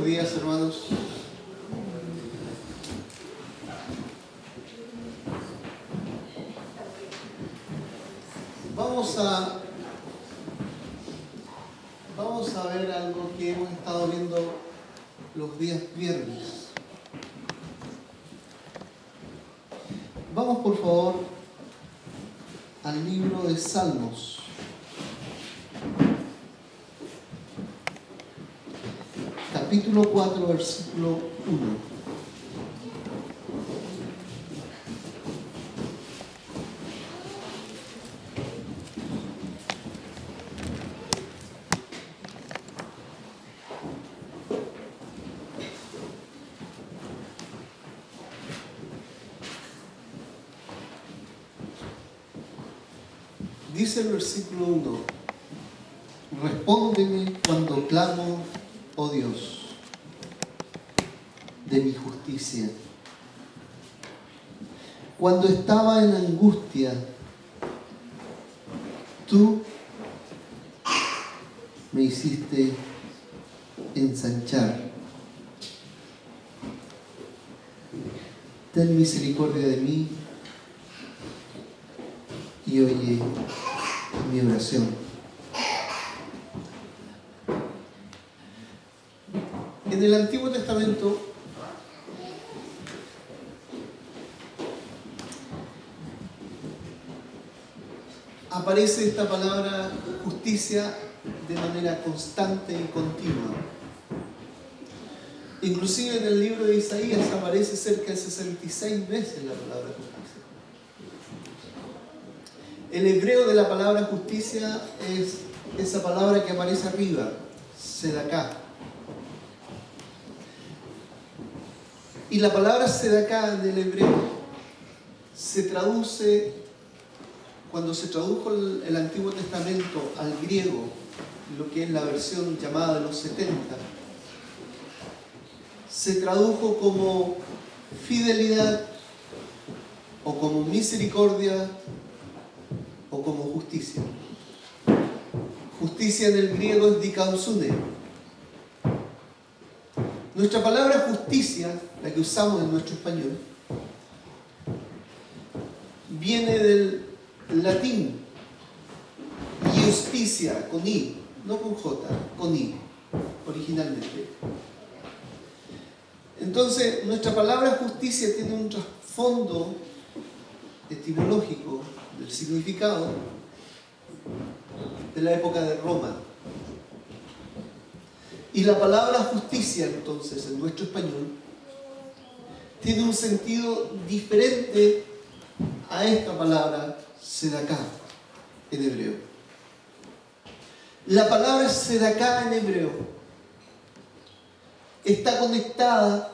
días, hermanos. Vamos a ver algo que hemos estado viendo los días viernes. Vamos por favor al libro de Salmos. Capítulo 4, versículo 1. Dice el versículo 1: respóndeme cuando clamo, oh Dios, de mi justicia. Cuando estaba en angustia, tú me hiciste ensanchar. Ten misericordia de mí y oye mi oración. En el Antiguo Testamento aparece esta palabra justicia de manera constante y continua. Inclusive en el libro de Isaías aparece cerca de 66 veces la palabra justicia. El hebreo de la palabra justicia es esa palabra que aparece arriba, sedaká. Y la palabra sedaká en el hebreo se traduce, cuando se tradujo el Antiguo Testamento al griego, lo que es la versión llamada de los 70, se tradujo como fidelidad o como misericordia o como justicia. Justicia en el griego es dikaiosuné. Nuestra palabra justicia, la que usamos en nuestro español, viene del latín justicia, con i, no con j, con i, originalmente. Entonces, nuestra palabra justicia tiene un trasfondo etimológico del significado de la época de Roma. Y la palabra justicia, entonces, en nuestro español, tiene un sentido diferente a esta palabra sedaká en hebreo. La palabra sedaká en hebreo está conectada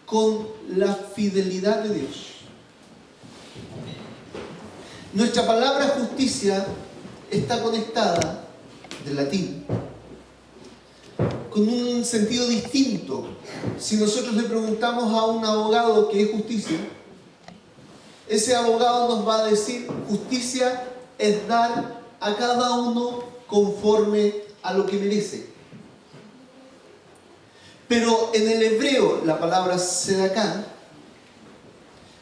con la fidelidad de Dios. Nuestra palabra justicia está conectada, del latín, con un sentido distinto. Si nosotros le preguntamos a un abogado qué es justicia, ese abogado nos va a decir: justicia es dar a cada uno conforme a lo que merece. Pero en el hebreo la palabra sedaká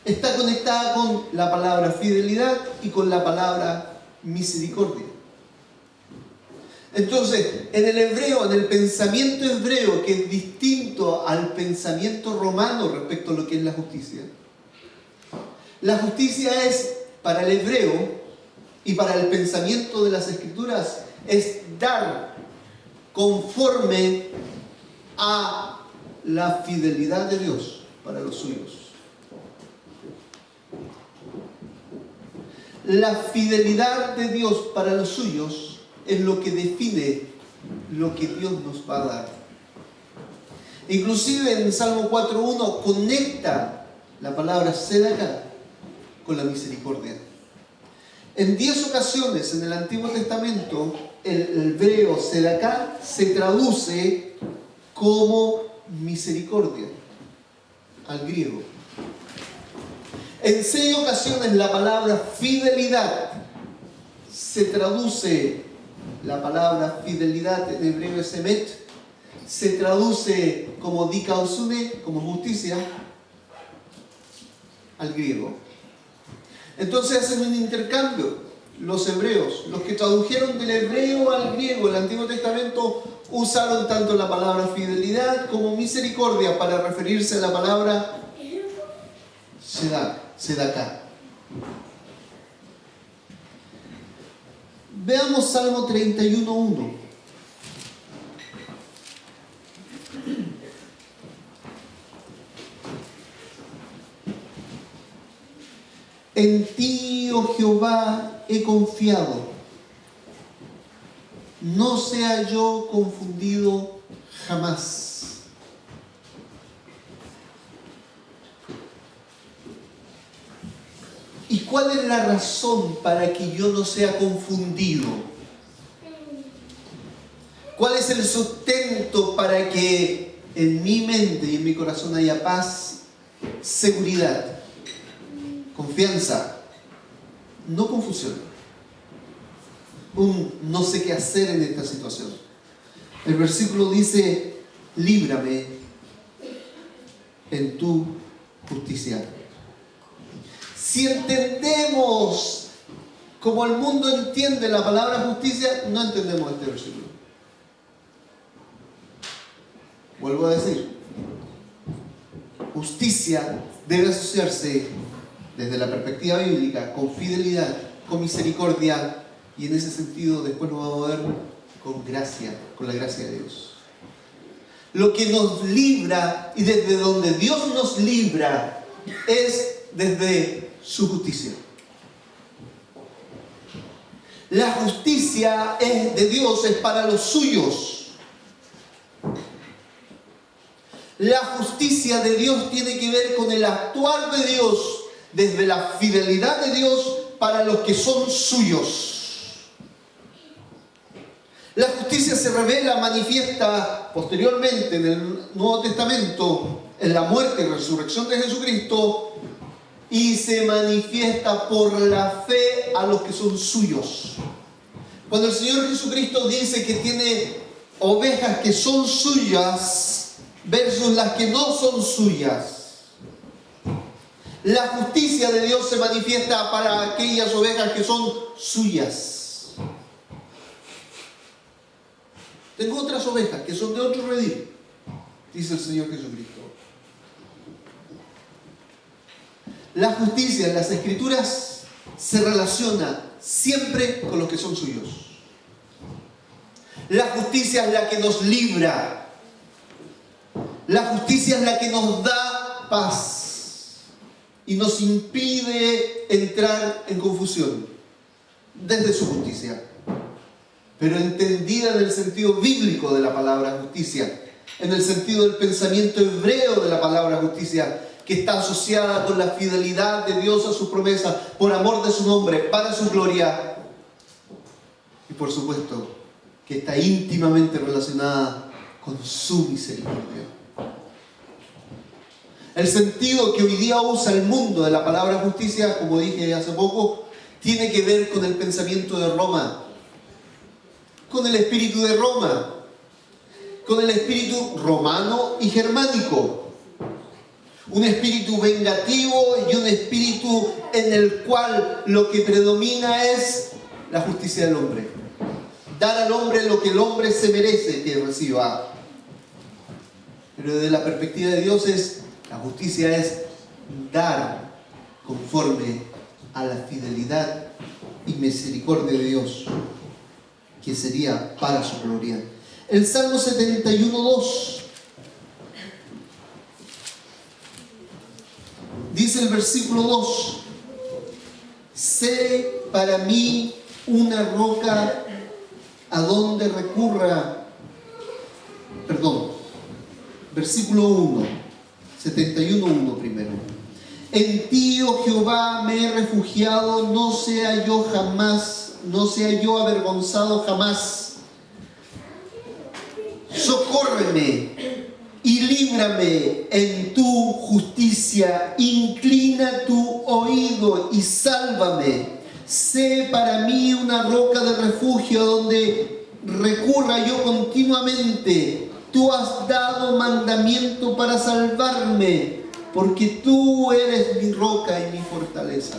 está conectada con la palabra fidelidad y con la palabra misericordia. Entonces, en el hebreo, en el pensamiento hebreo, que es distinto al pensamiento romano respecto a lo que es la justicia es, para el hebreo y para el pensamiento de las Escrituras, es dar conforme a la fidelidad de Dios para los suyos. La fidelidad de Dios para los suyos es lo que define lo que Dios nos va a dar. Inclusive en Salmo 4.1 conecta la palabra sedaká con la misericordia. En 10 ocasiones en el Antiguo Testamento el hebreo sedaká se traduce como misericordia al griego. En 6 ocasiones la palabra fidelidad se traduce, la palabra fidelidad en hebreo es emet, se traduce como dikaosune, como justicia, al griego. Entonces hacen un intercambio. Los hebreos, los que tradujeron del hebreo al griego el Antiguo Testamento, usaron tanto la palabra fidelidad como misericordia para referirse a la palabra Sedaká. Veamos Salmo 31:1. En ti, oh Jehová, he confiado. No sea yo confundido jamás. ¿Y cuál es la razón para que yo no sea confundido? ¿Cuál es el sustento para que en mi mente y en mi corazón haya paz, seguridad, confianza, no confusión? Un no sé qué hacer en esta situación. El versículo dice: líbrame en tu justicia. Si entendemos como el mundo entiende la palabra justicia, no entendemos este versículo. Vuelvo a decir, justicia debe asociarse desde la perspectiva bíblica con fidelidad, con misericordia, y en ese sentido después nos vamos a ver con gracia, con la gracia de Dios. Lo que nos libra y desde donde Dios nos libra es desde su justicia. La justicia es de Dios, es para los suyos. La justicia de Dios tiene que ver con el actuar de Dios desde la fidelidad de Dios para los que son suyos. La justicia se revela, manifiesta posteriormente en el Nuevo Testamento, en la muerte y resurrección de Jesucristo, y se manifiesta por la fe a los que son suyos. Cuando el Señor Jesucristo dice que tiene ovejas que son suyas versus las que no son suyas, la justicia de Dios se manifiesta para aquellas ovejas que son suyas. Tengo otras ovejas que son de otro redil, dice el Señor Jesucristo. La justicia en las Escrituras se relaciona siempre con los que son suyos. La justicia es la que nos libra. La justicia es la que nos da paz y nos impide entrar en confusión desde su justicia, pero entendida en el sentido bíblico de la palabra justicia, en el sentido del pensamiento hebreo de la palabra justicia, que está asociada con la fidelidad de Dios a sus promesas, por amor de su nombre, para su gloria, y por supuesto que está íntimamente relacionada con su misericordia. El sentido que hoy día usa el mundo de la palabra justicia, como dije hace poco, tiene que ver con el pensamiento de Roma, con el espíritu de Roma, con el espíritu romano y germánico. Un espíritu vengativo y un espíritu en el cual lo que predomina es la justicia del hombre. Dar al hombre lo que el hombre se merece que reciba. Pero desde la perspectiva de Dios la justicia es dar conforme a la fidelidad y misericordia de Dios, que sería para su gloria. El Salmo 71:2 dice el versículo 2: sé para mí una roca a donde recurra. Versículo 1, 71:1 primero. En ti, oh Jehová, me he refugiado, no sea yo avergonzado jamás. Socórreme y líbrame en tu justicia, inclina tu oído y sálvame. Sé para mí una roca de refugio donde recurra yo continuamente. Tú has dado mandamiento para salvarme, porque tú eres mi roca y mi fortaleza.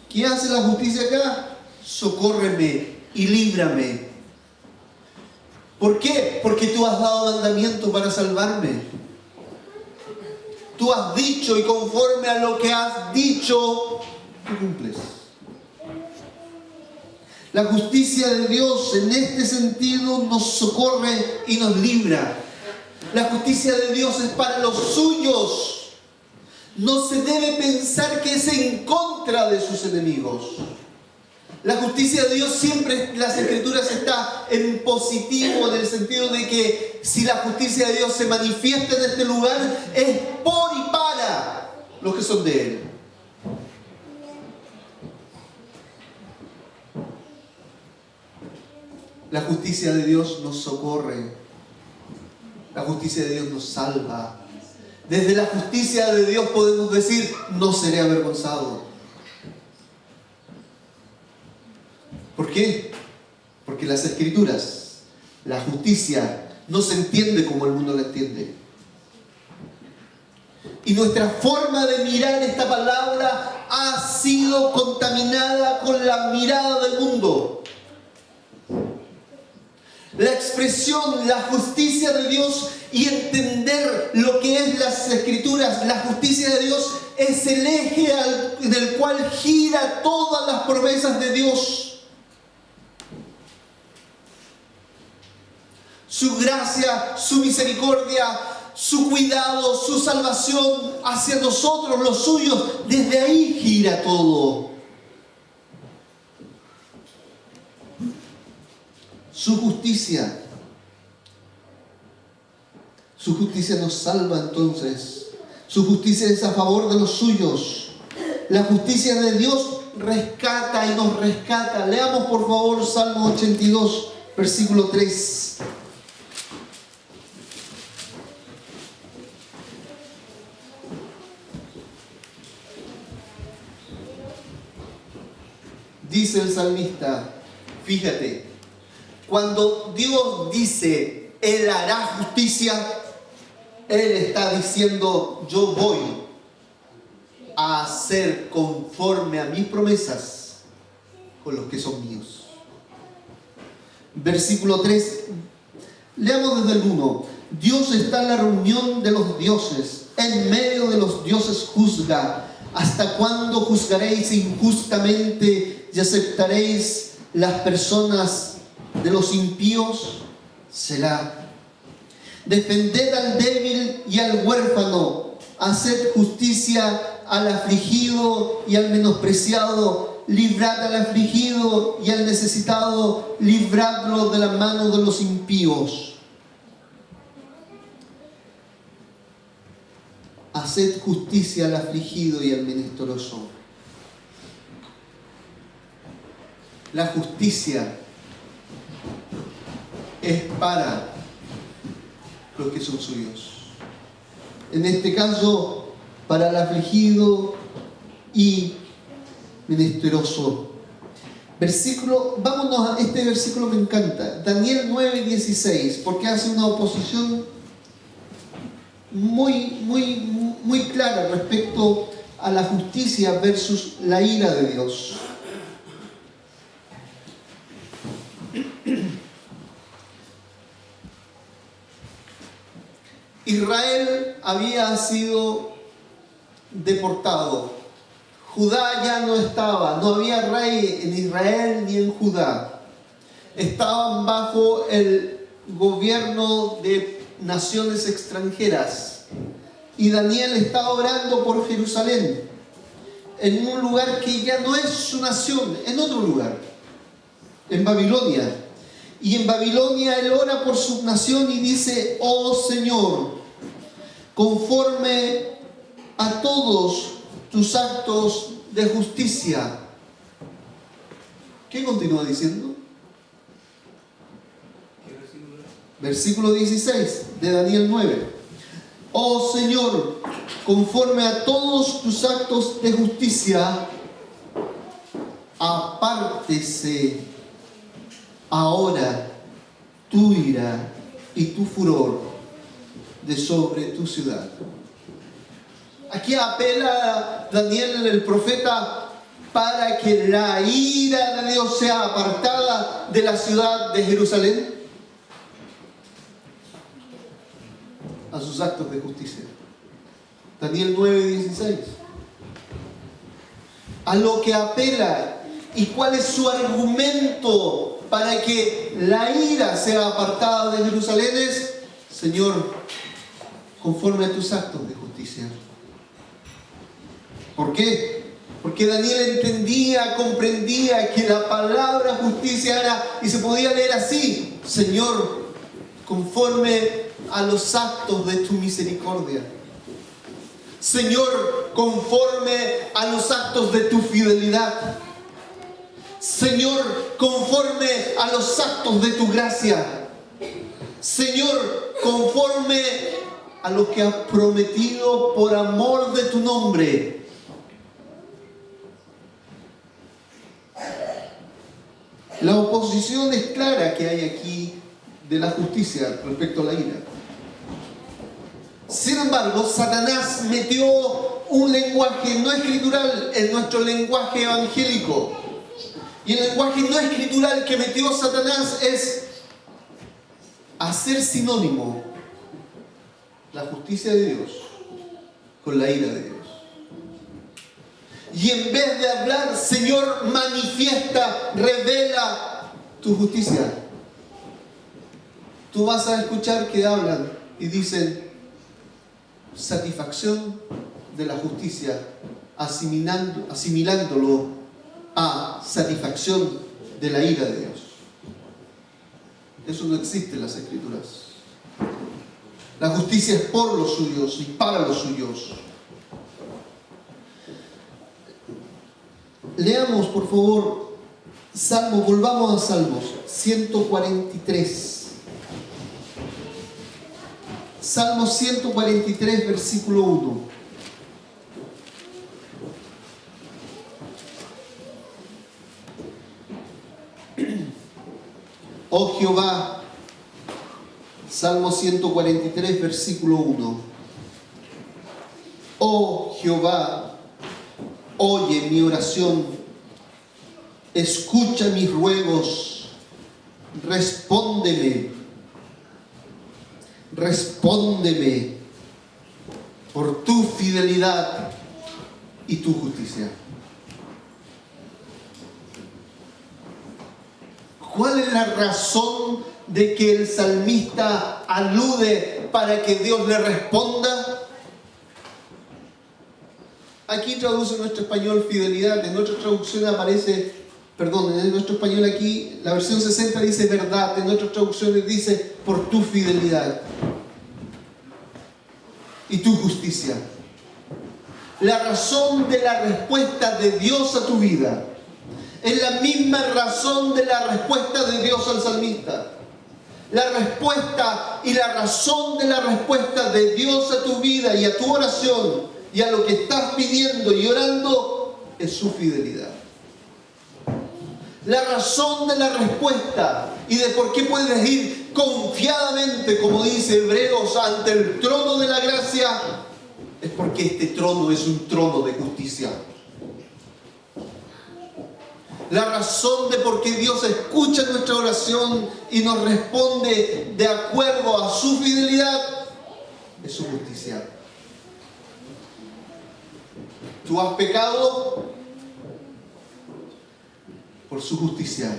¿Qué hace la justicia acá? Socórreme y líbrame. ¿Por qué? Porque tú has dado mandamiento para salvarme. Tú has dicho, y conforme a lo que has dicho, tú cumples. La justicia de Dios en este sentido nos socorre y nos libra. La justicia de Dios es para los suyos. No se debe pensar que es en contra de sus enemigos. La justicia de Dios siempre en las Escrituras está en positivo, en el sentido de que si la justicia de Dios se manifiesta en este lugar, es por y para los que son de Él. La justicia de Dios nos socorre. La justicia de Dios nos salva. Desde la justicia de Dios podemos decir, no seré avergonzado. ¿Por qué? Porque las Escrituras, la justicia, no se entiende como el mundo la entiende. Y nuestra forma de mirar esta palabra ha sido contaminada con la mirada del mundo. La expresión, la justicia de Dios y entender lo que es las Escrituras, la justicia de Dios es el eje del cual gira todas las promesas de Dios. Su gracia, su misericordia, su cuidado, su salvación hacia nosotros, los suyos, desde ahí gira todo. Su justicia nos salva entonces. Su justicia es a favor de los suyos. La justicia de Dios rescata y nos rescata. Leamos por favor Salmo 82, versículo 3. Dice el salmista, fíjate, cuando Dios dice, Él hará justicia, Él está diciendo, yo voy a hacer conforme a mis promesas con los que son míos. Versículo 3, leamos desde el 1. Dios está en la reunión de los dioses, en medio de los dioses juzga. ¿Hasta cuándo juzgaréis injustamente y aceptaréis las personas de los impíos? Selah. Defended al débil y al huérfano, haced justicia al afligido y al menospreciado, librad al afligido y al necesitado, libradlo de la mano de los impíos. Haced justicia al afligido y al menesteroso. La justicia es para los que son suyos. En este caso, para el afligido y menesteroso. Vámonos a este versículo, me encanta. Daniel 9:16, porque hace una oposición muy clara respecto a la justicia versus la ira de Dios. Israel había sido deportado. Judá ya no estaba, no había rey en Israel ni en Judá. Estaban bajo el gobierno de naciones extranjeras. Y Daniel estaba orando por Jerusalén, en un lugar que ya no es su nación, en otro lugar, en Babilonia. Y en Babilonia él ora por su nación y dice: oh Señor, conforme a todos tus actos de justicia. ¿Qué continúa diciendo? Versículo 16 de Daniel 9. Oh Señor, conforme a todos tus actos de justicia, apártese ahora tu ira y tu furor de sobre tu ciudad. Aquí apela Daniel el profeta para que la ira de Dios sea apartada de la ciudad de Jerusalén a sus actos de justicia. Daniel 9:16. A lo que apela y cuál es su argumento para que la ira sea apartada de Jerusalén es: Señor, conforme a tus actos de justicia. ¿Por qué? Porque Daniel entendía, comprendía que la palabra justicia era, y se podía leer así: Señor, conforme a los actos de tu misericordia. Señor, conforme a los actos de tu fidelidad. Señor, conforme a los actos de tu gracia. Señor, conforme a lo que has prometido por amor de tu nombre. La oposición es clara que hay aquí de la justicia respecto a la ira. Sin embargo, Satanás metió un lenguaje no escritural en nuestro lenguaje evangélico. Y el lenguaje no escritural que metió Satanás es hacer sinónimo la justicia de Dios con la ira de Dios. Y en vez de hablar, Señor, manifiesta, revela tu justicia, tú vas a escuchar que hablan y dicen satisfacción de la justicia, asimilándolo a satisfacción de la ira de Dios. Eso no existe en las Escrituras. La justicia es por los suyos y para los suyos. Leamos, por favor, Salmos, volvamos a Salmos 143. Salmos 143, versículo 1. Oh Jehová, Salmo 143, versículo 1. Oh Jehová, oye mi oración, escucha mis ruegos, respóndeme por tu fidelidad y tu justicia. ¿Cuál es la razón de que el salmista alude para que Dios le responda? Aquí traduce nuestro español fidelidad, en nuestra traducción aparece, en nuestro español aquí, la versión 60 dice verdad, en otras traducciones dice por tu fidelidad y tu justicia. La razón de la respuesta de Dios a tu vida es la misma razón de la respuesta de Dios al salmista. La respuesta y la razón de la respuesta de Dios a tu vida y a tu oración y a lo que estás pidiendo y orando es su fidelidad. La razón de la respuesta y de por qué puedes ir confiadamente, como dice Hebreos, ante el trono de la gracia, es porque este trono es un trono de justicia. La razón de por qué Dios escucha nuestra oración y nos responde de acuerdo a su fidelidad es su justicia. Tú has pecado por su justicia.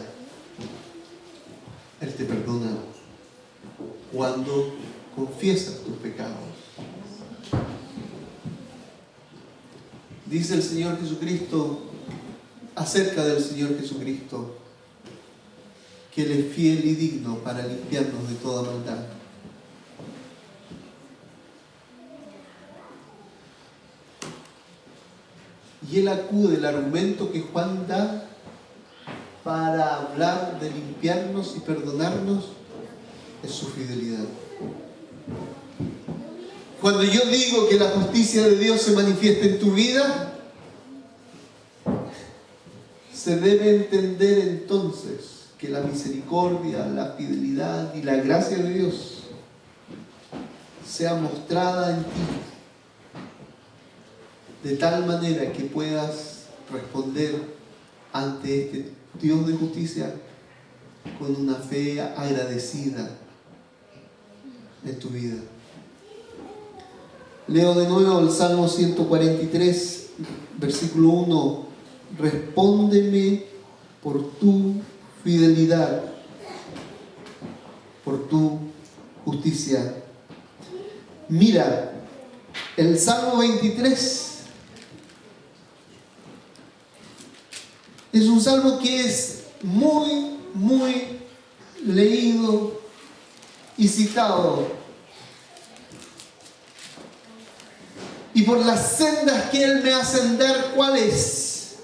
Él te perdona cuando confiesas tus pecados. Dice el Señor Jesucristo acerca del Señor Jesucristo que Él es fiel y digno para limpiarnos de toda maldad. Y Él acude al argumento que Juan da para hablar de limpiarnos y perdonarnos es su fidelidad. Cuando yo digo que la justicia de Dios se manifiesta en tu vida, se debe entender entonces que la misericordia, la fidelidad y la gracia de Dios sea mostrada en ti, de tal manera que puedas responder ante este Dios de justicia con una fe agradecida en tu vida. Leo de nuevo el Salmo 143, versículo 1. Respóndeme por tu fidelidad, por tu justicia. Mira, el Salmo 23 es un salmo que es muy, muy leído y citado. Y por las sendas que Él me hace andar, ¿cuáles?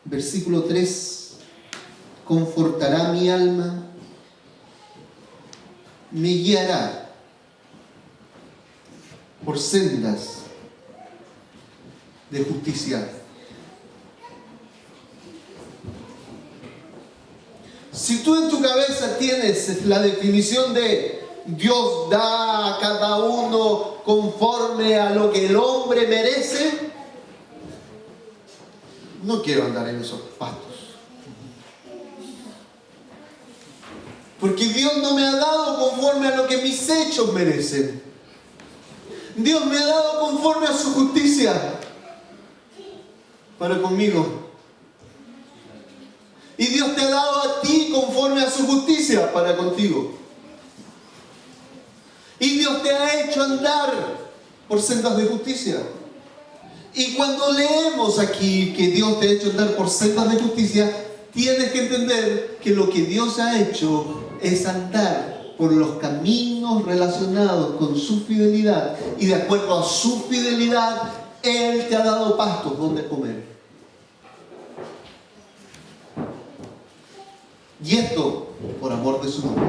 Versículo 3. Confortará mi alma, me guiará por sendas de justicia. Si tú en tu cabeza tienes la definición de Dios da a cada uno conforme a lo que el hombre merece, no quiero andar en esos pastos. Porque Dios no me ha dado conforme a lo que mis hechos merecen. Dios me ha dado conforme a su justicia para conmigo. Y Dios te ha dado a ti conforme a su justicia para contigo. Y Dios te ha hecho andar por sendas de justicia. Y cuando leemos aquí que Dios te ha hecho andar por sendas de justicia, tienes que entender que lo que Dios ha hecho es andar por los caminos relacionados con su fidelidad. Y de acuerdo a su fidelidad, Él te ha dado pastos donde comer. Y esto por amor de su nombre.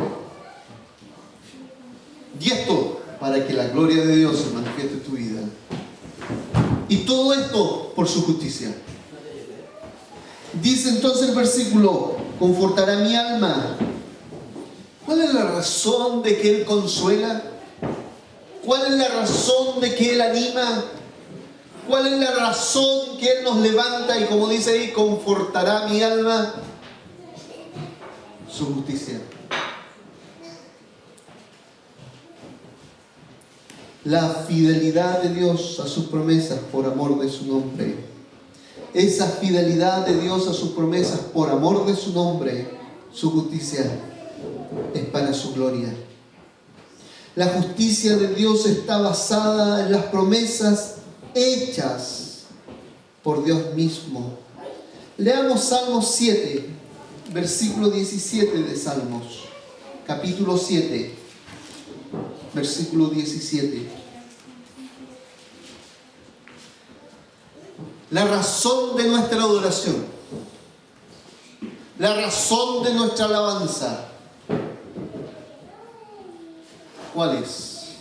Y esto para que la gloria de Dios se manifieste en tu vida. Y todo esto por su justicia. Dice entonces el versículo: confortará mi alma. ¿Cuál es la razón de que Él consuela? ¿Cuál es la razón de que Él anima? ¿Cuál es la razón que Él nos levanta? Y como dice ahí, confortará mi alma. Su justicia. La fidelidad de Dios a sus promesas por amor de su nombre. Esa fidelidad de Dios a sus promesas por amor de su nombre, su justicia, es para su gloria. La justicia de Dios está basada en las promesas hechas por Dios mismo. Leamos Salmos 7, versículo 17 de Salmos, capítulo 7, versículo 17. La razón de nuestra adoración, la razón de nuestra alabanza, ¿cuál es?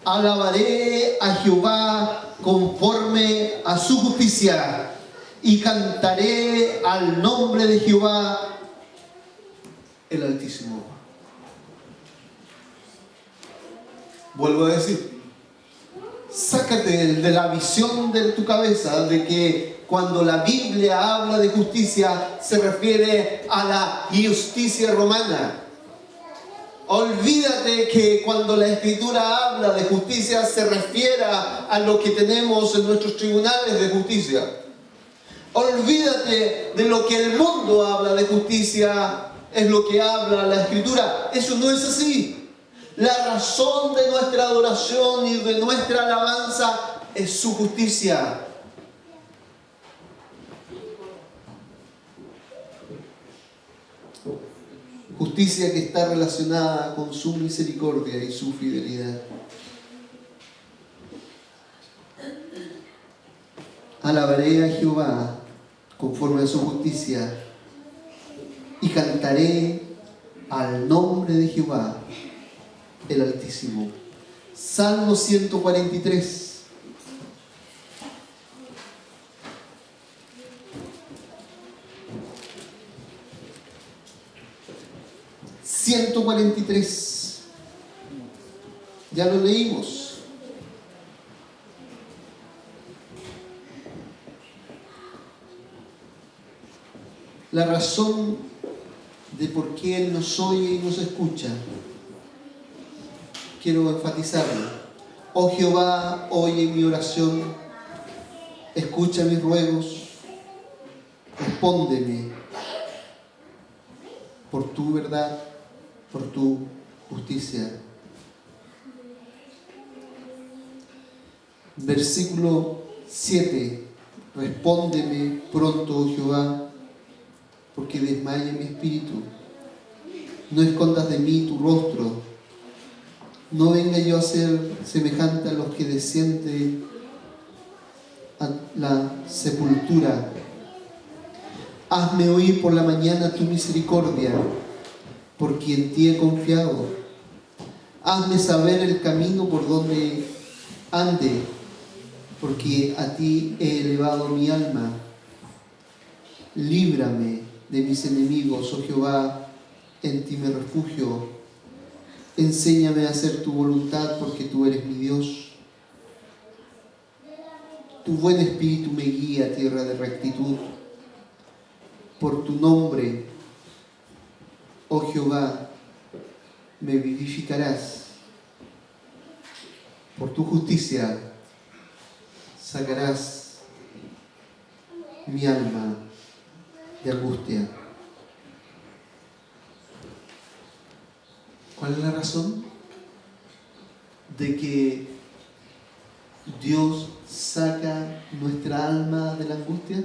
Alabaré a Jehová conforme a su justicia y cantaré al nombre de Jehová el Altísimo. Vuelvo a decir, sácate de la visión de tu cabeza de que cuando la Biblia habla de justicia se refiere a la justicia romana. Olvídate que cuando la Escritura habla de justicia se refiera a lo que tenemos en nuestros tribunales de justicia. Olvídate de lo que el mundo habla de justicia, es lo que habla la Escritura. Eso no es así. La razón de nuestra adoración y de nuestra alabanza es su justicia. Justicia que está relacionada con su misericordia y su fidelidad. Alabaré a Jehová conforme a su justicia y cantaré al nombre de Jehová el Altísimo. Salmo 143. 23. Ya lo leímos. La razón de por qué Él nos oye y nos escucha, quiero enfatizarlo. Oh Jehová, oye mi oración, escucha mis ruegos, respóndeme por tu verdad, por tu justicia. Versículo 7. Respóndeme pronto, oh Jehová, porque desmaye mi espíritu. No escondas de mí tu rostro. No venga yo a ser semejante a los que descienden a la sepultura. Hazme oír por la mañana tu misericordia, porque en ti he confiado. Hazme saber el camino por donde ande, porque a ti he elevado mi alma. Líbrame de mis enemigos, oh Jehová, en ti me refugio. Enséñame a hacer tu voluntad, porque tú eres mi Dios. Tu buen espíritu me guía a tierra de rectitud. Por tu nombre, oh Jehová, me vivificarás. Por tu justicia sacarás mi alma de angustia. ¿Cuál es la razón de que Dios saca nuestra alma de la angustia?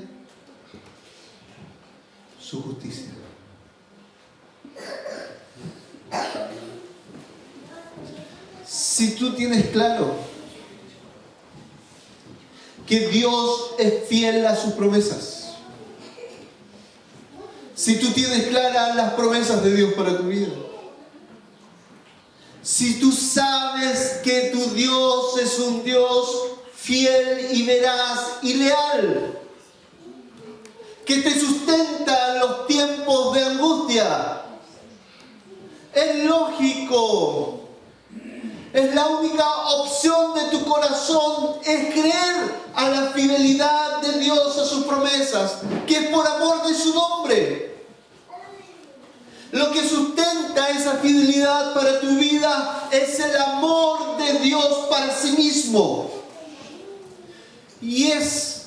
Su justicia. Si tú tienes claro que Dios es fiel a sus promesas, si tú tienes claras las promesas de Dios para tu vida, si tú sabes que tu Dios es un Dios fiel y veraz y leal, que te sustenta en los tiempos de angustia, es lógico, es la única opción de tu corazón, es creer a la fidelidad de Dios a sus promesas, que es por amor de su nombre. Lo que sustenta esa fidelidad para tu vida es el amor de Dios para sí mismo. Y es